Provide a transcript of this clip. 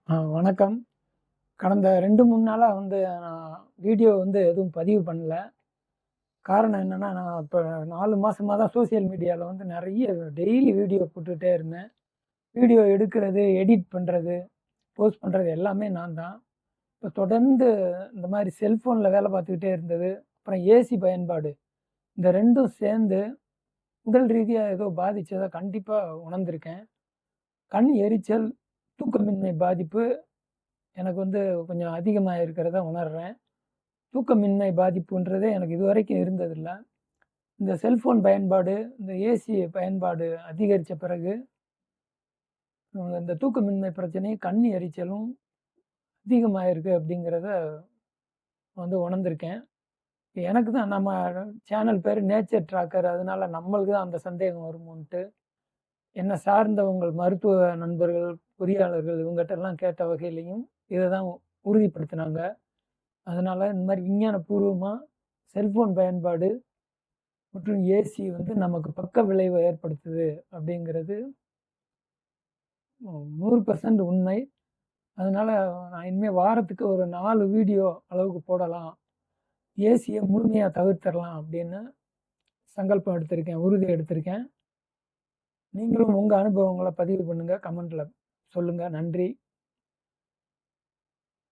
வணக்கம். கடந்த 2, 3 நாளா நான் வீடியோ எதுவும் பதிவு பண்ணல. காரணம் என்னன்னா, நான் இப்ப 4 மாசமா தான் சோசியல் மீடியால நெறைய டெய்லி வீடியோ போட்டுட்டே இருந்தேன். வீடியோ எடுக்கிறது, எடிட் பண்றது, போஸ்ட் பண்றது எல்லாமே நான் தான். இப்ப தொடர்ந்து இந்த மாரி செல்ஃபோன்ல வேலை பார்த்துக்கிட்டே இருந்தது, அப்புறம் ஏசி பயன்பாடு, இந்த 2ம் சேர்ந்து உடல் ரீதியா ஏதோ பாதிச்சதா கண்டிப்பா உணர்ந்திருக்கேன். கண் எரிச்சல், தூக்கமின்மை பாதிப்பு எனக்கு கொஞ்சம் அதிகமா இருக்கிறத உணர்றேன். தூக்கமின்மை பாதிப்புன்றதே எனக்கு இதுவரைக்கும் இருந்ததில்ல. இந்த செல்ஃபோன் பயன்பாடு, இந்த ஏசி பயன்பாடு அதிகரிச்ச பிறகு, இந்த தூக்கமின்மை பிரச்சனையும், கண் எரிச்சலும் அதிகமாயிருக்கு அப்படிங்கிறத உணர்ந்திருக்கேன். எனக்கு தான் நம்ம சேனல் பேரு நேச்சர் ட்ராக்கர். அதனால நம்மளுக்கு தான் அந்த சந்தேகம் வருமோன்ட்டு, என்ன சார்ந்த உங்கள் மருத்துவ நண்பர்கள், பொறியாளர்கள் இவங்கட்டலாம் கேட்ட வகையிலயும் இத தான் உறுதிப்படுத்துனாங்க. அதனால இந்த மாரி விஞ்ஞான பூர்வமா செல்ஃபோன் பயன்பாடு மற்றும் ஏசி நமக்கு பக்க விளைவ ஏற்படுத்துது அப்படிங்கிறது 100% உண்மை. அதனால நான் இனிமே வாரத்துக்கு ஒரு 4 வீடியோ அளவுக்கு போடலாம். ஏசிய முழுமையா தவிர்த்தரலாம் அப்படின்னு சங்கல்பம் எடுத்திருக்கேன். உறுதி எடுத்திருக்கேன். நீங்களும் உங்க அனுபவங்கள பதிவு பண்ணுங்க. கமெண்ட்ல சொல்லுங்க. நன்றி.